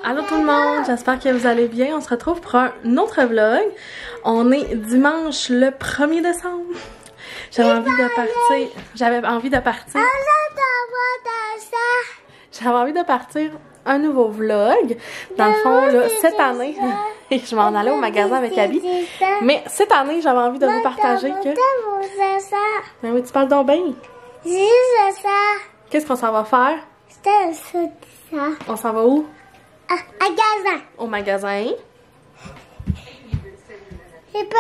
Allô tout le monde, j'espère que vous allez bien. On se retrouve pour un autre vlog. On est dimanche le 1er décembre. J'avais envie de partir un nouveau vlog. Dans le fond, là, cette année, je m'en allais au magasin avec Abby. Mais cette année, j'avais envie de vous partager que... Ben oui, tu parles donc bien. Qu'est-ce qu'on s'en va faire? On s'en va où? Magasin. Au magasin. C'est pas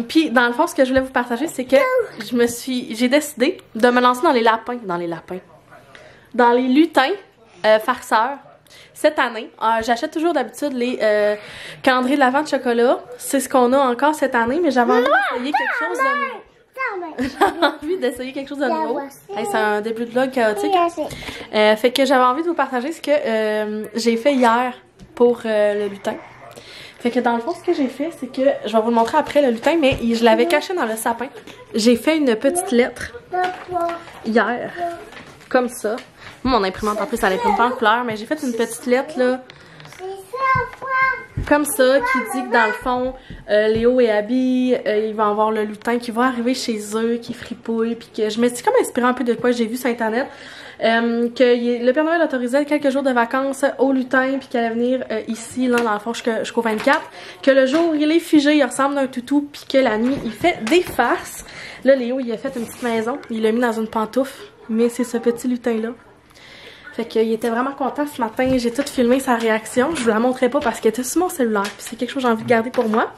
puis dans le fond, ce que je voulais vous partager, c'est que j'ai décidé de me lancer dans les lutins farceurs. Cette année, j'achète toujours d'habitude les calendriers de l'Avent de chocolat. C'est ce qu'on a encore cette année, mais j'avais envie d'essayer quelque chose de nouveau. J'avais envie d'essayer quelque chose de nouveau. Hey, c'est un début de vlog chaotique. Fait que j'avais envie de vous partager ce que j'ai fait hier pour le lutin. Fait que dans le fond, ce que j'ai fait, c'est que je vais vous le montrer après le lutin, mais je l'avais caché dans le sapin. J'ai fait une petite lettre hier, comme ça. Mon imprimante en plus, elle imprime pas en couleur, mais j'ai fait une petite lettre là. Comme ça, qui dit que dans le fond, Léo et Abby, ils vont avoir le lutin qui va arriver chez eux, qui fripouille, puis que je me suis comme inspirée un peu de quoi j'ai vu sur internet, que le Père Noël autorisait quelques jours de vacances au lutin, puis qu'elle allait venir ici, là, dans le fond, jusqu'au 24, que le jour il est figé, il ressemble à un toutou, puis que la nuit, il fait des farces. Là, Léo, il a fait une petite maison, il l'a mis dans une pantoufle, mais c'est ce petit lutin-là. Fait qu'il était vraiment content ce matin. J'ai tout filmé sa réaction. Je vous la montrais pas parce qu'elle était sur mon cellulaire. Puis c'est quelque chose que j'ai envie de garder pour moi.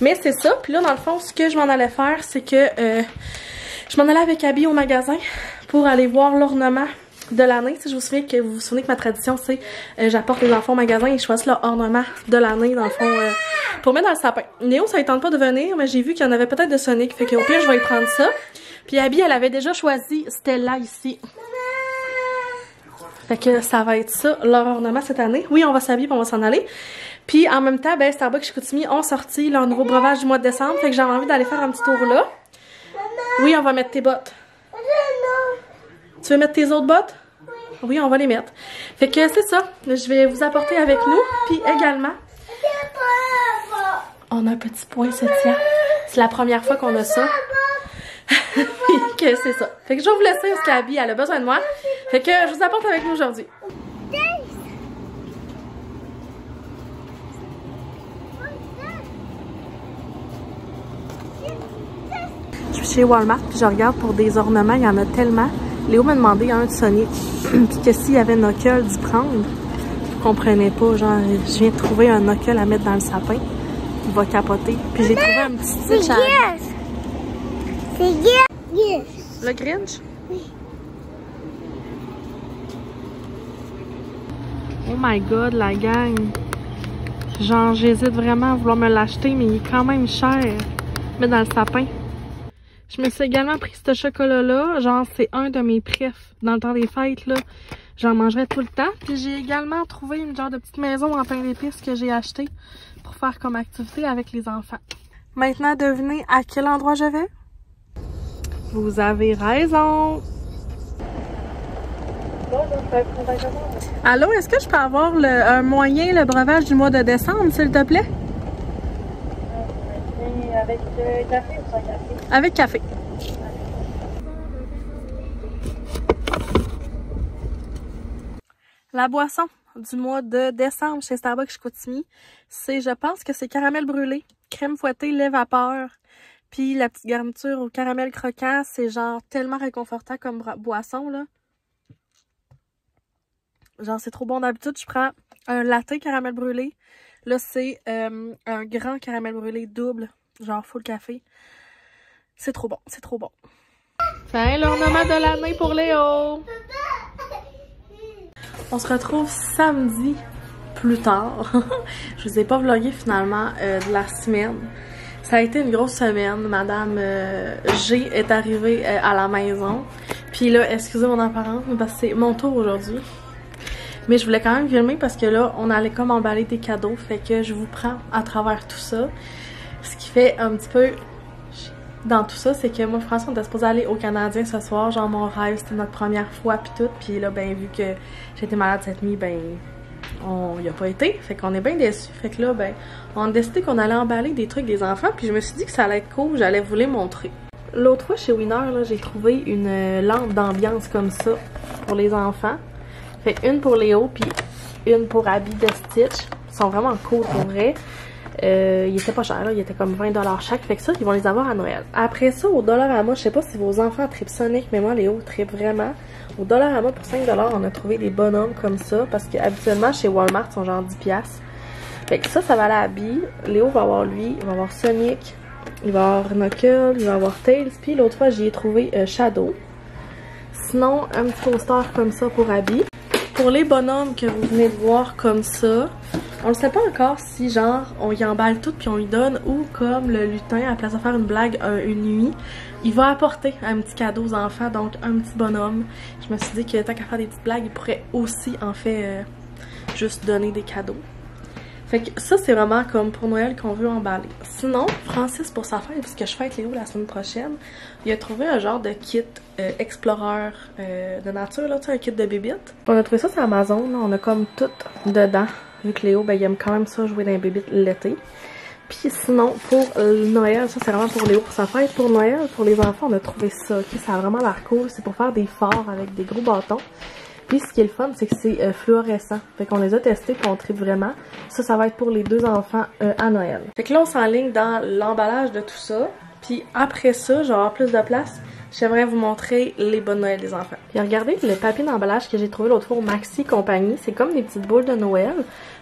Mais c'est ça. Puis là, dans le fond, ce que je m'en allais faire, c'est que je m'en allais avec Abby au magasin pour aller voir l'ornement de l'année. Si vous vous souvenez que ma tradition, c'est j'apporte les enfants au magasin et je choisis leur ornement de l'année, dans le fond, pour mettre dans le sapin. Néo, ça ne tente pas de venir, mais j'ai vu qu'il y en avait peut-être de Sonic. Fait qu'au pire, je vais y prendre ça. Puis Abby, elle avait déjà choisi Stella ici. Fait que ça va être ça, leur ornement cette année. Oui, on va s'habiller et on va s'en aller. Puis en même temps, ben Starbucks Chicoutimi ont sorti leur nouveau breuvage du mois de décembre. Fait que j'avais envie d'aller faire un petit tour là. Oui, on va mettre tes bottes. Tu veux mettre tes autres bottes? Oui, on va les mettre. Fait que c'est ça. Je vais vous apporter avec nous. Puis également, on a un petit poinsettia. C'est la première fois qu'on a ça. Que c'est ça. Fait que je vais vous laisser parce qu'Abby, elle a besoin de moi. Fait que je vous apporte avec nous aujourd'hui. Je suis chez Walmart puis je regarde pour des ornements. Il y en a tellement. Léo m'a demandé un de Sonic. Puis que s'il y avait un knuckle d'y prendre. Je comprenais pas. Genre, je viens de trouver un knuckle à mettre dans le sapin. Il va capoter. Puis j'ai trouvé un petit stitch à... C'est Yes. Le Grinch? Oui. Oh my god, la gang. Genre, j'hésite vraiment à vouloir me l'acheter, mais il est quand même cher. Mais dans le sapin. Je me suis également pris ce chocolat-là. Genre, c'est un de mes préfs dans le temps des fêtes, là. J'en mangerai tout le temps. Puis j'ai également trouvé une genre de petite maison en pain d'épices que j'ai acheté pour faire comme activité avec les enfants. Maintenant, devinez à quel endroit je vais? Vous avez raison. Allô, est-ce que je peux avoir un moyen, le breuvage du mois de décembre, s'il te plaît? Avec café ou sans café? Avec café. La boisson du mois de décembre chez Starbucks Chicoutimi, c'est, je pense que c'est caramel brûlé, crème fouettée, lait vapeur. Puis la petite garniture au caramel croquant, c'est genre tellement réconfortant comme boisson, là. Genre, c'est trop bon. D'habitude, je prends un latte caramel brûlé. Là, c'est un grand caramel brûlé double, genre full café. C'est trop bon, c'est trop bon. Tiens, l'ornement de l'année pour Léo. On se retrouve samedi plus tard. Je vous ai pas vlogué finalement de la semaine. Ça a été une grosse semaine. Madame G est arrivée à la maison. Puis là, excusez mon apparence, mais parce que c'est mon tour aujourd'hui. Mais je voulais quand même filmer parce que là, on allait comme emballer des cadeaux. Fait que je vous prends à travers tout ça. Ce qui fait un petit peu... dans tout ça, c'est que moi, François, on était supposé aller au Canadien ce soir. Genre, mon rêve, c'était notre première fois, puis tout. Puis là, ben, vu que j'étais malade cette nuit, ben, on y a pas été. Fait qu'on est bien déçus. Fait que là, ben, on a décidé qu'on allait emballer des trucs des enfants. Puis je me suis dit que ça allait être cool, j'allais vous les montrer. L'autre fois, chez Winner, là, j'ai trouvé une lampe d'ambiance comme ça pour les enfants. Fait une pour Léo, puis une pour Abby de Stitch. Ils sont vraiment cool pour vrai. Il était pas cher, là, il était comme 20$ chaque. Fait que ça, ils vont les avoir à Noël. Après ça, au Dollarama, je sais pas si vos enfants trippent Sonic, mais moi, Léo trippe vraiment. Au Dollarama, pour 5$, on a trouvé des bonhommes comme ça. Parce que habituellement, chez Walmart, ils sont genre 10$. Fait que ça va aller à Abby. Léo va avoir lui, il va avoir Sonic, il va avoir Knuckles, il va avoir Tails. Puis l'autre fois, j'y ai trouvé Shadow. Sinon, un petit poster comme ça pour Abby. Pour les bonhommes que vous venez de voir comme ça, on ne sait pas encore si genre on y emballe tout puis on lui donne, ou comme le lutin, à la place de faire une blague une nuit, il va apporter un petit cadeau aux enfants, donc un petit bonhomme. Je me suis dit que tant qu'à faire des petites blagues, il pourrait aussi en fait juste donner des cadeaux. Fait que ça, c'est vraiment comme pour Noël qu'on veut emballer. Sinon, Francis, pour sa fête, puisque je fête Léo la semaine prochaine, il a trouvé un genre de kit Explorer de nature, là, tu sais, un kit de bébites. On a trouvé ça sur Amazon, là, on a comme tout dedans, vu que Léo, ben, il aime quand même ça, jouer dans les bébites l'été. Puis sinon, pour Noël, ça c'est vraiment pour Léo, pour sa fête. Pour Noël, pour les enfants, on a trouvé ça, ok, ça a vraiment l'air cool, c'est pour faire des forts avec des gros bâtons. Puis ce qui est le fun, c'est que c'est fluorescent. Fait qu'on les a testés et on tripe vraiment. Ça va être pour les 2 enfants à Noël. Fait que là, on s'enligne dans l'emballage de tout ça. Puis après ça, je vais avoir plus de place. J'aimerais vous montrer les bonnes Noël des enfants. Puis regardez le papier d'emballage que j'ai trouvé l'autre fois au Maxi Compagnie. C'est comme des petites boules de Noël.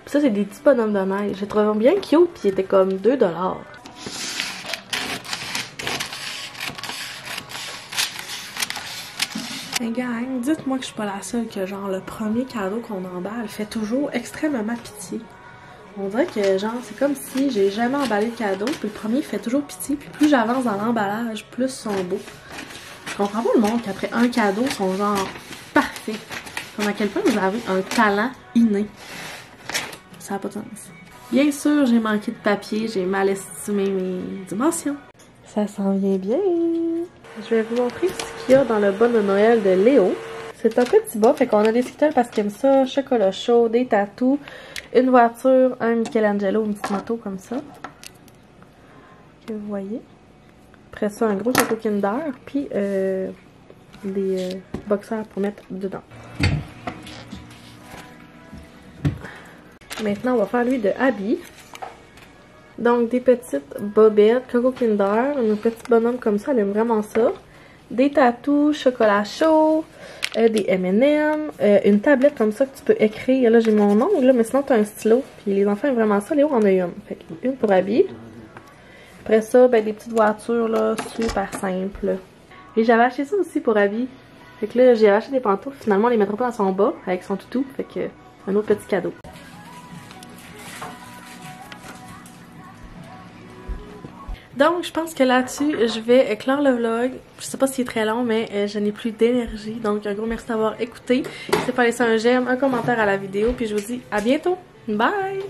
Puis ça, c'est des petits bonhommes de neige. J'ai trouvé bien cute, puis ils étaient comme 2$. Hey gang, dites-moi que je suis pas la seule que genre le premier cadeau qu'on emballe fait toujours extrêmement pitié. On dirait que genre c'est comme si j'ai jamais emballé le cadeau, puis le premier fait toujours pitié, puis plus j'avance dans l'emballage, plus ils sont beaux. Je comprends pas le monde qu'après un cadeau, ils sont genre parfaits. Comme à quel point vous avez un talent inné. Ça n'a pas de sens. Bien sûr, j'ai manqué de papier, j'ai mal estimé mes dimensions. Ça s'en vient bien. Je vais vous montrer ce qu'il y a dans le bon de Noël de Léo. C'est un petit bas, fait qu'on a des Skittles parce qu'il aime ça, chocolat chaud, des tatous, une voiture, un Michelangelo, une petite moto comme ça. Que vous voyez. Après ça, un gros château Kinder, puis des boxers pour mettre dedans. Maintenant, on va faire lui de Abby. Donc, des petites bobettes, Coco Kinder, un petit bonhomme comme ça, elle aime vraiment ça. Des tatous, chocolat chaud, des M&M, une tablette comme ça que tu peux écrire. Là, j'ai mon nom, là, mais sinon, tu as un stylo. Puis les enfants aiment vraiment ça. Léo en a une. Fait une pour Abby. Après ça, ben, des petites voitures, là, super simples. Et j'avais acheté ça aussi pour Abby. Fait que là, j'ai acheté des pantoufles. Finalement, on les mettra pas dans son bas avec son toutou. Fait que, un autre petit cadeau. Donc, je pense que là-dessus, je vais clore le vlog. Je sais pas s'il est très long, mais je n'ai plus d'énergie. Donc, un gros merci d'avoir écouté. N'hésitez pas à laisser un j'aime, un commentaire à la vidéo. Puis je vous dis à bientôt. Bye!